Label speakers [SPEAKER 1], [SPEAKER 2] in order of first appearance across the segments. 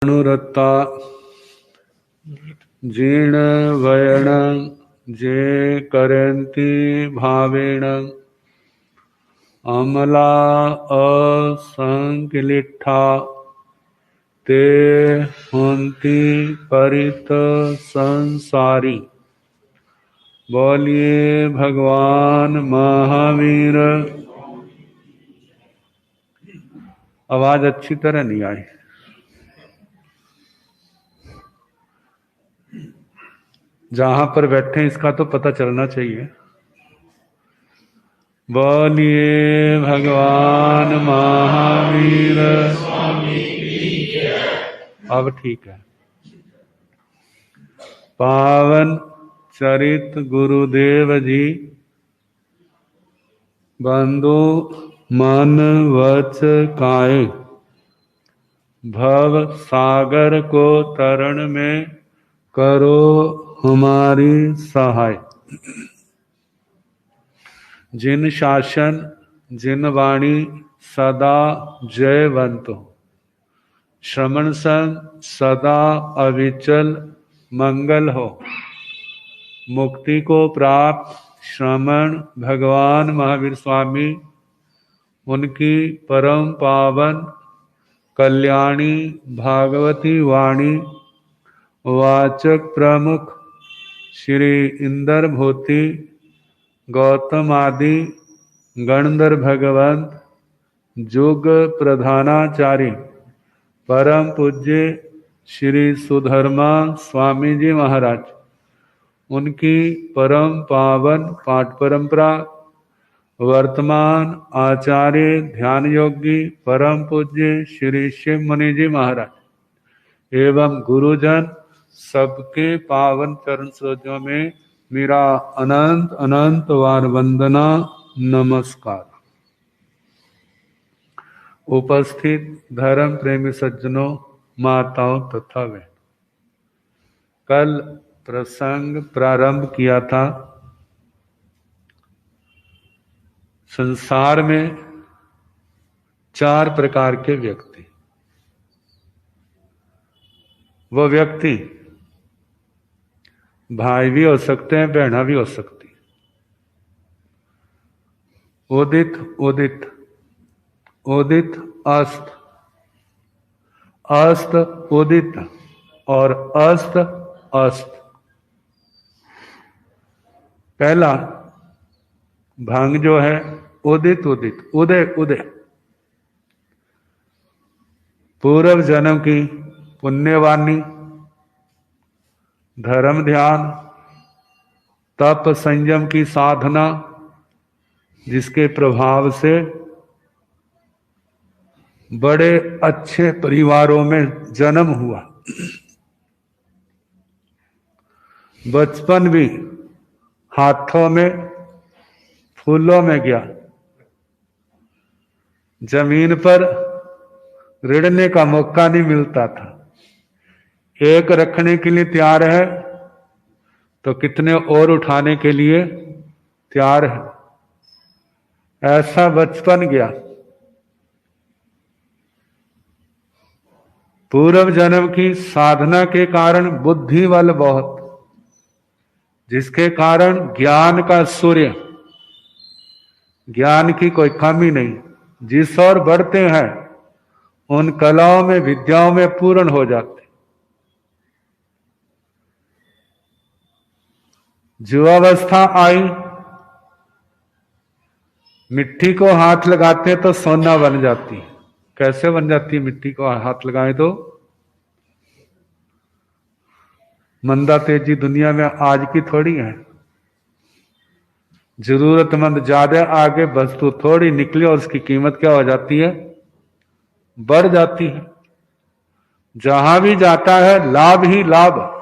[SPEAKER 1] अनुरता जीर्ण वयण जे करन्ति भावेण अमला असंकिलिठा ते होन्ति परित संसारी। बोलिए भगवान महावीर। आवाज अच्छी तरह नहीं आई। जहां पर बैठे इसका तो पता चलना चाहिए। बोलिए भगवान महावीर। अब ठीक है। पावन चरित गुरुदेव जी बंधु मन वच काए भव सागर को तरण में करो हमारी सहाय। जिन शासन जिन वाणी सदा जयवंतो श्रमण संग सदा अविचल मंगल हो। मुक्ति को प्राप्त श्रमण भगवान महावीर स्वामी उनकी परम पावन कल्याणी भागवती वाणी वाचक प्रमुख श्री इंदर भूति गौतम आदि गणधर भगवंत जुग प्रधानाचार्य परम पूज्य श्री सुधर्मा स्वामी जी महाराज उनकी परम पावन पाठ परंपरा वर्तमान आचार्य ध्यान योगी परम पूज्य श्री शिव मुनि जी महाराज एवं गुरुजन सबके पावन चरण सरोजों में मेरा अनंत अनंत वार वंदना नमस्कार। उपस्थित धर्म प्रेमी सज्जनों, माताओं तथा वे, कल प्रसंग प्रारंभ किया था। संसार में 4 प्रकार के व्यक्ति। वो व्यक्ति भाई भी हो सकते हैं, बहना भी हो सकती है। उदित उदित, उदित अस्त, अस्त उदित और अस्त अस्त। पहला भांग जो है उदित उदित, उदय उदय, पूर्व जन्म की पुण्यवाणी, धर्म ध्यान तप संयम की साधना जिसके प्रभाव से बड़े अच्छे परिवारों में जन्म हुआ। बचपन भी हाथों में फूलों में गया। जमीन पर रिड़ने का मौका नहीं मिलता था। एक रखने के लिए तैयार है तो कितने और उठाने के लिए तैयार है। ऐसा बचपन गया। पूर्व जन्म की साधना के कारण बुद्धि बल बहुत, जिसके कारण ज्ञान का सूर्य, ज्ञान की कोई कमी नहीं। जिस ओर बढ़ते हैं उन कलाओं में विद्याओं में पूर्ण हो जाते। युवावस्था आई, मिट्टी को हाथ लगाते तो सोना बन जाती। कैसे बन जाती है? मिट्टी को हाथ लगाए तो। मंदा तेजी दुनिया में आज की थोड़ी है। जरूरतमंद ज्यादा, आगे वस्तु थोड़ी निकली और उसकी कीमत क्या हो जाती है? बढ़ जाती है। जहां भी जाता है लाभ ही लाभ।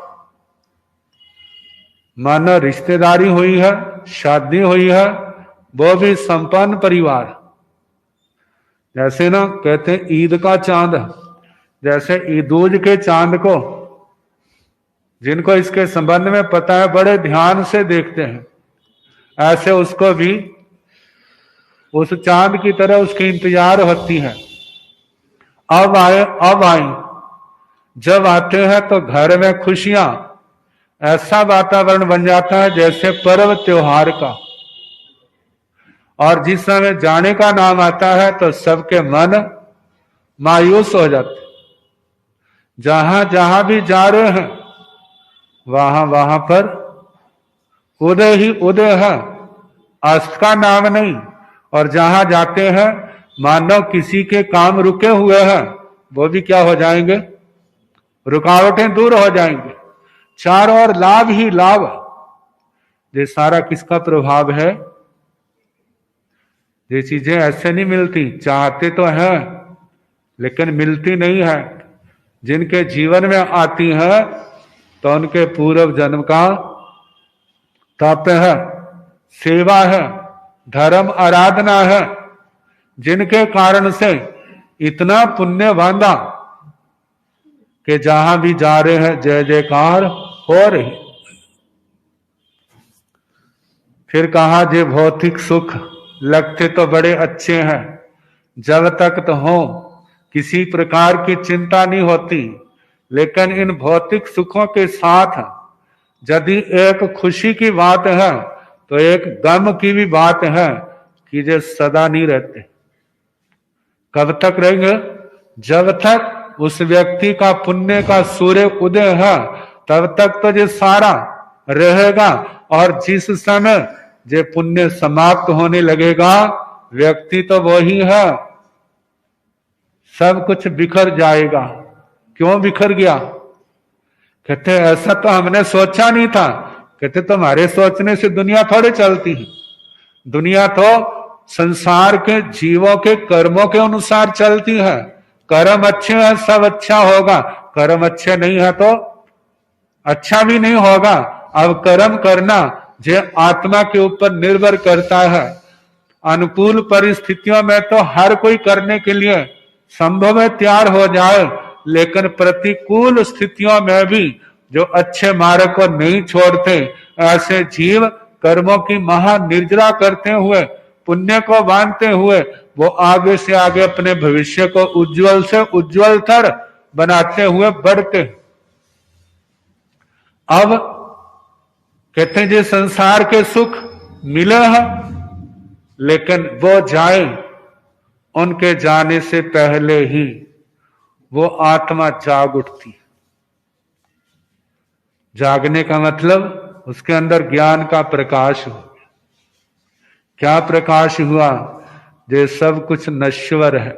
[SPEAKER 1] मानो रिश्तेदारी हुई है, शादी हुई है, वो भी संपन्न परिवार। जैसे ना कहते हैं ईद का चांद, जैसे ईदूज के चांद को जिनको इसके संबंध में पता है बड़े ध्यान से देखते हैं, ऐसे उसको भी उस चांद की तरह उसकी इंतजार होती है। अब आए अब आए। जब आते हैं तो घर में खुशियां, ऐसा वातावरण बन जाता है जैसे पर्व त्योहार का। और जिस समय जाने का नाम आता है तो सबके मन मायूस हो जाते। जहां जहां भी जा रहे हैं वहां वहां पर उदय ही उदय है, अस्त का नाम नहीं। और जहां जाते हैं मानो किसी के काम रुके हुए हैं, वो भी क्या हो जाएंगे, रुकावटें दूर हो जाएंगे। चारों ओर लाभ ही लाभ। ये सारा किसका प्रभाव है? ये चीजें ऐसे नहीं मिलती, चाहते तो हैं लेकिन मिलती नहीं है। जिनके जीवन में आती है तो उनके पूर्व जन्म का तप है, सेवा है, धर्म आराधना है, जिनके कारण से इतना पुण्य बांधा कि जहां भी जा रहे हैं जय जयकार हो रही। फिर कहा जे भौतिक सुख लगते तो बड़े अच्छे हैं, जब तक तो हो किसी प्रकार की चिंता नहीं होती। लेकिन इन भौतिक सुखों के साथ यदि एक खुशी की बात है तो एक गम की भी बात है कि जो सदा नहीं रहते। कब तक रहेंगे? जब तक उस व्यक्ति का पुण्य का सूर्य उदय है तब तक तो ये सारा रहेगा। और जिस समय जे पुण्य समाप्त होने लगेगा, व्यक्ति तो वही है, सब कुछ बिखर जाएगा। क्यों बिखर गया? कहते ऐसा तो हमने सोचा नहीं था। कहते तुम्हारे सोचने से दुनिया थोड़ी चलती है। दुनिया तो संसार के जीवों के कर्मों के अनुसार चलती है। कर्म अच्छे हैं सब अच्छा होगा, कर्म अच्छे नहीं है तो अच्छा भी नहीं होगा। अब कर्म करना जो आत्मा के ऊपर निर्भर करता है। अनुकूल परिस्थितियों में तो हर कोई करने के लिए संभव है तैयार हो जाए, लेकिन प्रतिकूल स्थितियों में भी जो अच्छे मार्ग को नहीं छोड़ते, ऐसे जीव कर्मों की महानिर्जरा करते हुए, पुण्य को बांधते हुए, वो आगे से आगे अपने भविष्य को उज्जवल से उज्जवलतर बनाते हुए बढ़ते। अब कहते हैं जो संसार के सुख मिले हैं, लेकिन वो जाए, उनके जाने से पहले ही वो आत्मा जाग उठती। जागने का मतलब उसके अंदर ज्ञान का प्रकाश हो गया। क्या प्रकाश हुआ? जे सब कुछ नश्वर है,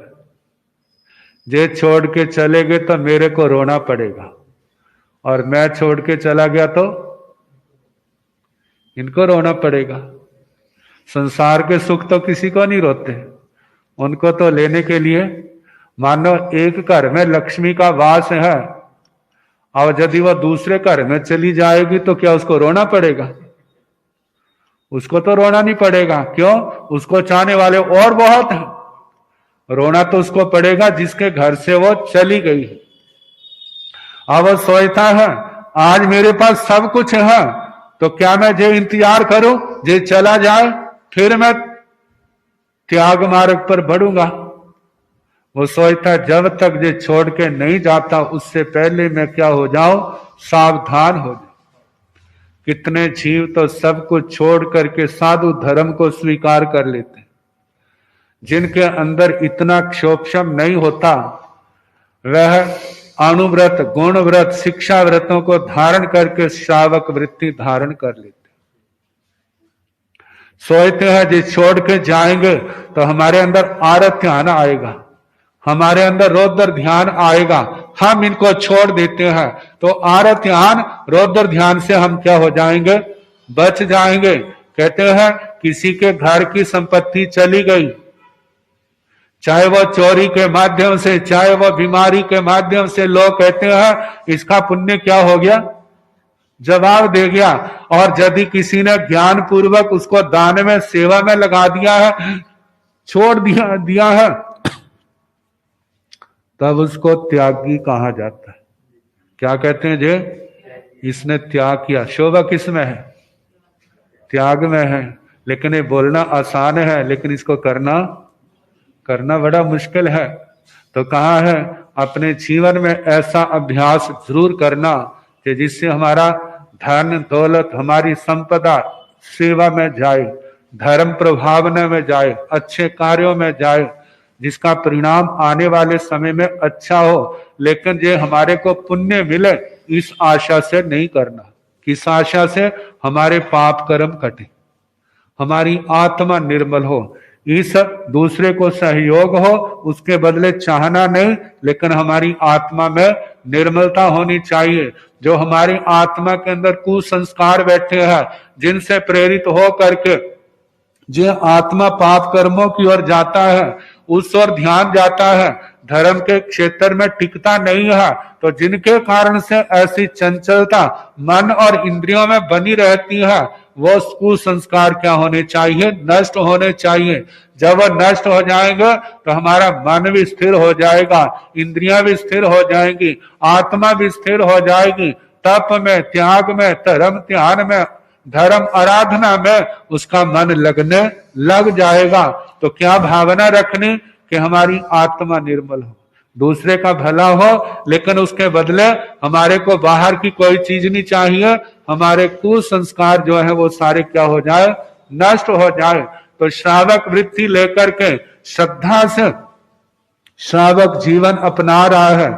[SPEAKER 1] जे छोड़ के चले गए तो मेरे को रोना पड़ेगा, और मैं छोड़ के चला गया तो इनको रोना पड़ेगा। संसार के सुख तो किसी को नहीं रोते, उनको तो लेने के लिए मानो एक घर में लक्ष्मी का वास है, और यदि वह दूसरे घर में चली जाएगी तो क्या उसको रोना पड़ेगा? उसको तो रोना नहीं पड़ेगा। क्यों? उसको चाहने वाले और बहुत हैं। रोना तो उसको पड़ेगा जिसके घर से वो चली गई। अब वो सोचता है आज मेरे पास सब कुछ है, तो क्या मैं जे इंतजार करूं जे चला जाए, फिर मैं त्याग मार्ग पर बढ़ूंगा? वो सोचता जब तक जे छोड़ के नहीं जाता उससे पहले मैं क्या हो जाऊं, सावधान हो जाऊं। कितने जीव तो सब कुछ छोड़ करके साधु धर्म को स्वीकार कर लेते, जिनके अंदर इतना क्षोभशम नहीं होता, वह अणुव्रत, गुण व्रत, शिक्षा व्रतों को धारण करके श्रावक वृत्ति धारण कर लेते। सोचते हैं जी छोड़ के जाएंगे तो हमारे अंदर आरत ध्यान आएगा, हमारे अंदर रौद्र ध्यान आएगा, हम इनको छोड़ देते हैं तो आरत ध्यान रौद्र ध्यान से हम क्या हो जाएंगे, बच जाएंगे। कहते हैं किसी के घर की संपत्ति चली गई, चाहे वो चोरी के माध्यम से, चाहे वो बीमारी के माध्यम से, लोग कहते हैं इसका पुण्य क्या हो गया, जवाब दे गया। और यदि किसी ने ज्ञान पूर्वक उसको दान में, सेवा में लगा दिया है, छोड़ दिया है, तब उसको त्यागी कहा जाता है। क्या कहते हैं जे, इसने त्याग किया। शोभा किस में है? त्याग में है। लेकिन ये बोलना आसान है, लेकिन इसको करना बड़ा मुश्किल है। तो कहा है अपने जीवन में ऐसा अभ्यास जरूर करना कि जिससे हमारा धन दौलत, हमारी संपदा सेवा में जाए, धर्म प्रभावना में जाए, अच्छे कार्यों में जाए, जिसका परिणाम आने वाले समय में अच्छा हो। लेकिन ये हमारे को पुण्य मिले इस आशा से नहीं करना। किस आशा से? हमारे पाप कर्म कटे, हमारी आत्मा निर्मल हो, इस दूसरे को सहयोग हो, उसके बदले चाहना नहीं, लेकिन हमारी आत्मा में निर्मलता होनी चाहिए। जो हमारी आत्मा के अंदर कुसंस्कार बैठे हैं, जिनसे प्रेरित हो करके जो आत्मा पाप कर्मों की ओर जाता है, उस ओर ध्यान जाता है, धर्म के क्षेत्र में टिकता नहीं है, तो जिनके कारण से ऐसी चंचलता मन और इंद्रियों में बनी रहती है, वो कुसंस्कार क्या होने चाहिए? नष्ट होने चाहिए। जब वह नष्ट हो जाएगा तो हमारा मन भी स्थिर हो जाएगा, इंद्रियां भी स्थिर हो जाएंगी, आत्मा भी स्थिर हो जाएगी। तप में, त्याग में, धर्म ध्यान में, धर्म आराधना में उसका मन लगने लग जाएगा। तो क्या भावना रखनी कि हमारी आत्मा निर्मल हो, दूसरे का भला हो, लेकिन उसके बदले हमारे को बाहर की कोई चीज नहीं चाहिए। हमारे कुसंस्कार जो है वो सारे क्या हो जाए? नष्ट हो जाए। तो श्रावक वृत्ति लेकर के श्रद्धा से श्रावक जीवन अपना रहा है।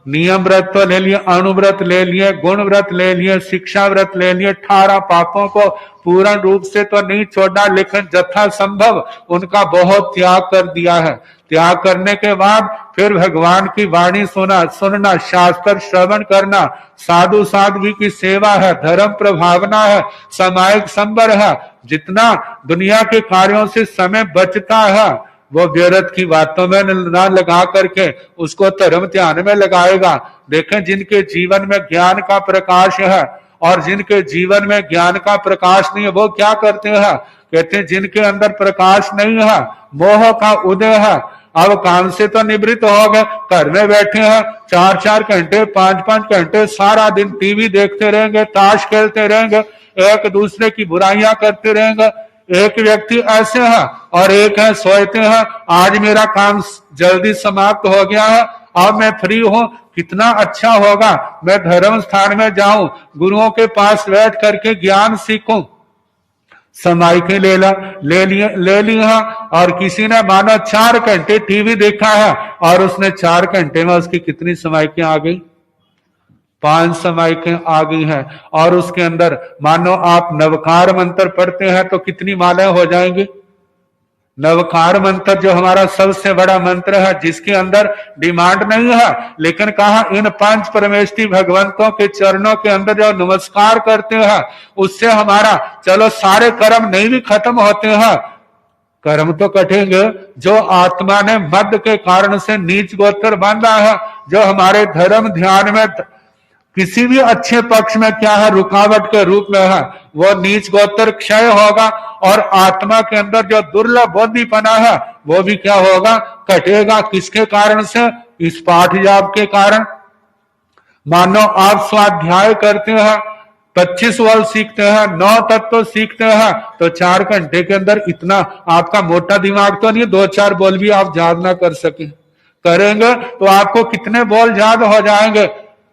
[SPEAKER 1] नियम व्रत तो ले लिए, अणुव्रत ले लिए, गुण व्रत ले लिए, शिक्षा व्रत ले लिए, 18 पापों को पूर्ण रूप से तो नहीं छोड़ा, लेकिन जथा संभव उनका बहुत त्याग कर दिया है। त्याग करने के बाद फिर भगवान की वाणी सुनना, शास्त्र श्रवण करना, साधु साध्वी की सेवा है, धर्म प्रभावना है, सामायिक संबर है। जितना दुनिया के कार्यों से समय बचता है वो व्यर्थ की बातों में ना लगा करके उसको धर्म ध्यान में लगाएगा। देखें, जिनके जीवन में ज्ञान का प्रकाश है और जिनके जीवन में ज्ञान का प्रकाश नहीं है, वो क्या करते हैं? कहते हैं जिनके अंदर प्रकाश नहीं है, मोह का उदय है, अब काम से तो निवृत्त हो गए, घर में बैठे हैं, 4-4 घंटे 5-5 घंटे सारा दिन टीवी देखते रहेंगे, ताश खेलते रहेंगे, एक दूसरे की बुराइयां करते रहेंगे। एक व्यक्ति ऐसे है और एक है सोचते हैं आज मेरा काम जल्दी समाप्त हो गया है, अब मैं फ्री हूं, कितना अच्छा होगा मैं धर्म स्थान में जाऊं, गुरुओं के पास बैठ करके ज्ञान सीखूं। समय के ले ली है और किसी ने मानो 4 घंटे टीवी देखा है और उसने 4 घंटे में उसकी कितनी समय की आ गई? 5 समय के आ गई है। और उसके अंदर मानो आप नवकार मंत्र पढ़ते हैं तो कितनी मालाएं हो जाएंगी? नवकार मंत्र जो हमारा सबसे बड़ा मंत्र है, जिसके अंदर डिमांड नहीं है, लेकिन कहा इन 5 परमेष्टि भगवंतों के चरणों के अंदर जो नमस्कार करते हैं उससे हमारा चलो सारे कर्म नहीं भी खत्म होते हैं, कर्म तो कटेंगे। जो आत्मा ने मद के कारण से नीच गोत्र बांधा है, जो हमारे धर्म ध्यान में किसी भी अच्छे पक्ष में क्या है? रुकावट के रूप में है, वो नीच गोत्र क्षय होगा और आत्मा के अंदर जो दुर्लभ बुद्धिपना है वो भी क्या होगा? कटेगा। किसके कारण से? इस पाठ जाप के कारण। मानो आप स्वाध्याय करते हैं, 25 वर्ष सीखते हैं, 9 तत्व सीखते हैं, तो 4 घंटे के अंदर इतना आपका मोटा दिमाग तो नहीं, 2-4 बोल भी आप याद ना कर सके। करेंगे तो आपको कितने बोल याद हो जाएंगे?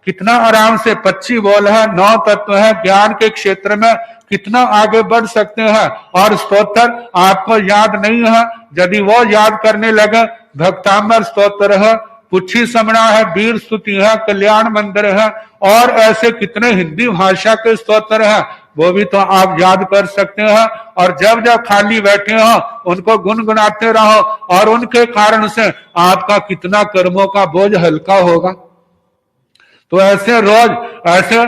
[SPEAKER 1] कितना आराम से 25 बोल है, 9 तत्व है, ज्ञान के क्षेत्र में कितना आगे बढ़ सकते हैं। और स्तोत्र आपको याद नहीं है, यदि वो याद करने लगे, भक्तामर स्तोत्र है, पुच्छी समणा है, वीर स्तुति है, कल्याण मंदिर है, और ऐसे कितने हिंदी भाषा के स्तोत्र है, वो भी तो आप याद कर सकते हैं। और जब जब खाली बैठे हो उनको गुनगुनाते रहो और उनके कारण से आपका कितना कर्मों का बोझ हल्का होगा। तो ऐसे रोज ऐसे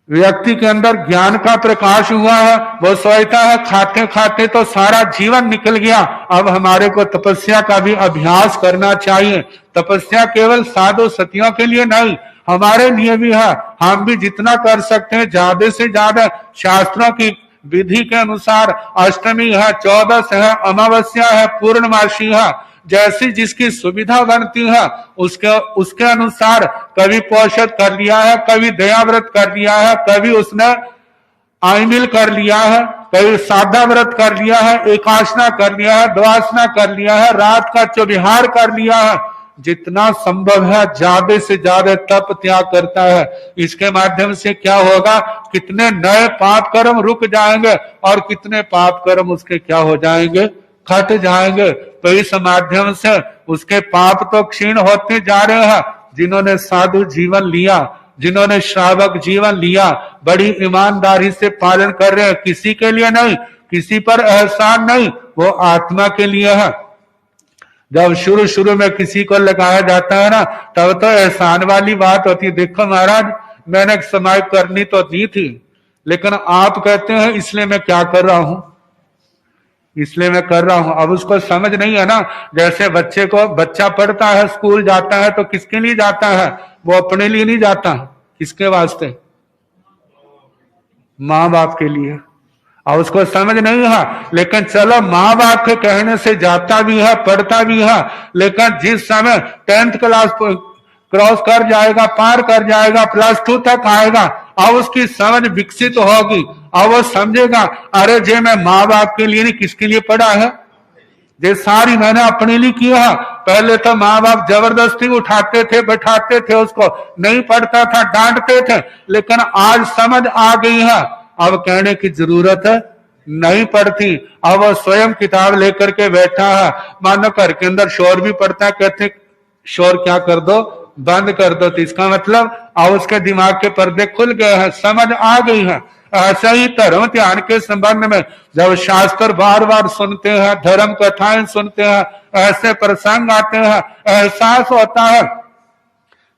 [SPEAKER 1] व्यक्ति के अंदर ज्ञान का प्रकाश हुआ है, वो सोचता है खाते खाते तो सारा जीवन निकल गया, अब हमारे को तपस्या का भी अभ्यास करना चाहिए। तपस्या केवल साधु सतियों के लिए नहीं, हमारे लिए भी है। हम भी जितना कर सकते हैं ज्यादा से ज्यादा शास्त्रों की विधि के अनुसार, अष्टमी है, 14 है, अमावस्या है, पूर्णमासी है, जैसी जिसकी सुविधा बनती है उसके अनुसार कभी पोषद कर लिया है, कभी दयाव्रत कर लिया है, कभी उसने आइमिल कर लिया है, कभी साधा व्रत कर लिया है, एकासना कर लिया है, द्वासना कर लिया है, रात का चौविहार कर लिया है। जितना संभव है ज्यादा से ज्यादा तप त्याग करता है, इसके माध्यम से क्या होगा, कितने नए पाप कर्म रुक जाएंगे और कितने पाप कर्म उसके क्या हो जाएंगे, खट जाएंगे। तो इस माध्यम से उसके पाप तो क्षीण होते जा रहे हैं। जिन्होंने साधु जीवन लिया, जिन्होंने श्रावक जीवन लिया, बड़ी ईमानदारी से पालन कर रहे हैं, किसी के लिए नहीं, किसी पर एहसान नहीं, वो आत्मा के लिए है। जब शुरू शुरू में किसी को लगाया जाता है ना, तब तो एहसान वाली बात होती है, देखो महाराज मैंने समाई करनी तो दी थी, लेकिन आप कहते हैं इसलिए मैं क्या कर रहा हूं, इसलिए मैं कर रहा हूं। अब उसको समझ नहीं है ना, जैसे बच्चे को, बच्चा पढ़ता है, स्कूल जाता है तो किसके लिए जाता है, वो अपने लिए नहीं जाता, किसके वास्ते, माँ बाप के लिए। और उसको समझ नहीं है, लेकिन चलो माँ बाप के कहने से जाता भी है, पढ़ता भी है, लेकिन जिस समय 10th क्लास क्रॉस कर जाएगा, पार कर जाएगा, +2 तक आएगा, अब उसकी समझ विकसित होगी, अब वो समझेगा अरे जे मैं माँ बाप के लिए नहीं, किसके लिए पढ़ा है, ये सारी मैंने अपने लिए किया है। पहले तो माँ बाप जबरदस्ती उठाते थे, बैठाते थे, उसको नहीं पढ़ता था, डांटते थे, लेकिन आज समझ आ गई है, अब कहने की जरूरत नहीं पड़ती। अब वो स्वयं किताब लेकर के बैठा है, मानो घर के अंदर शोर भी पड़ता है, कहते शोर क्या कर दो, बंद कर दो, तो इसका मतलब अब उसके दिमाग के पर्दे खुल गए हैं, समझ आ गई है। ऐसा ही धर्म ध्यान के संबंध में जब शास्त्र बार बार सुनते हैं, धर्म कथाएं सुनते हैं, ऐसे प्रसंग आते हैं, एहसास होता है,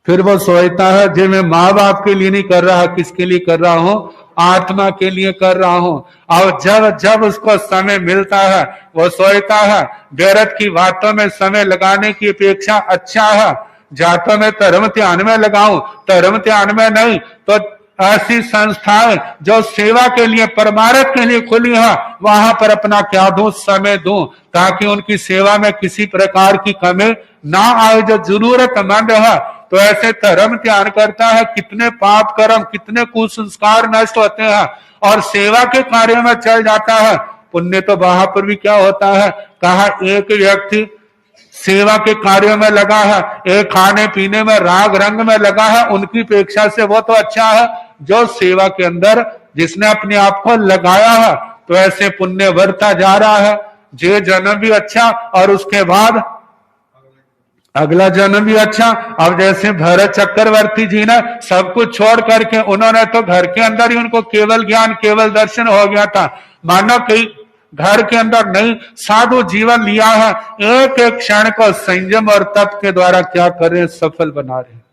[SPEAKER 1] फिर वो सोचता है जी मैं माँ बाप के लिए नहीं कर रहा, किसके लिए कर रहा हूं, आत्मा के लिए कर रहा हूं। और जब जब उसको समय मिलता है, वो सोचता है गैरत की बातों में समय लगाने की अपेक्षा अच्छा है जाता मैं धर्म ध्यान में लगाऊं, धर्म ध्यान में नहीं तो ऐसी संस्थाएं जो सेवा के लिए, परमार्थ के लिए खुली है, वहां पर अपना क्या दूं, समय दूं, ताकि उनकी सेवा में किसी प्रकार की कमी ना आए जो जरूरतमंद है। तो ऐसे धर्म ध्यान करता है, कितने पाप कर्म, कितने कुसंस्कार नष्ट होते हैं और सेवा के कार्य में चल जाता है। पुण्य तो वहां पर भी क्या होता है, कहा एक व्यक्ति सेवा के कार्य में लगा है, एक खाने पीने में, राग रंग में लगा है, उनकी अपेक्षा से वो तो अच्छा है जो सेवा के अंदर जिसने अपने आप को लगाया है। तो ऐसे पुण्य बढ़ता जा रहा है, जे जन्म भी अच्छा और उसके बाद अगला जन्म भी अच्छा। अब जैसे भरत चक्रवर्ती जी ने सब कुछ छोड़ करके, उन्होंने तो घर के अंदर ही उनको केवल ज्ञान, केवल दर्शन हो गया था, मानो कि घर के अंदर नहीं, साधु जीवन लिया है, एक एक क्षण को संयम और तप के द्वारा क्या कर रहे हैं, सफल बना रहे हैं।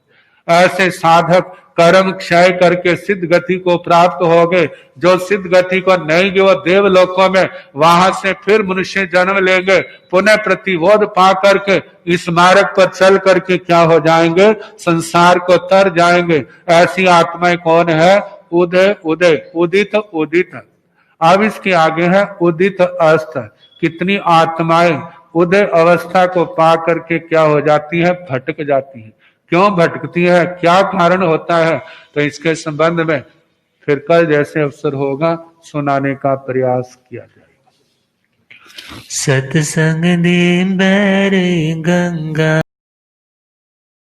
[SPEAKER 1] ऐसे साधक कर्म क्षय करके सिद्ध गति को प्राप्त हो गए। जो सिद्ध गति को नहीं गए वो देवलोकों में, वहां से फिर मनुष्य जन्म लेंगे, पुनः प्रतिबोध पा करके इस मार्ग पर चल करके क्या हो जाएंगे, संसार को तर जाएंगे। ऐसी आत्माएं कौन है, उदय उदय, उदित उदित। अब इसके आगे है उदित अस्त। कितनी आत्माएं उदय अवस्था को पा करके क्या हो जाती है, भटक जाती है। क्यों भटकती है, क्या कारण होता है, तो इसके संबंध में फिर कल जैसे अवसर होगा सुनाने का प्रयास किया जाएगा।
[SPEAKER 2] सत्संग दे बैर गंगा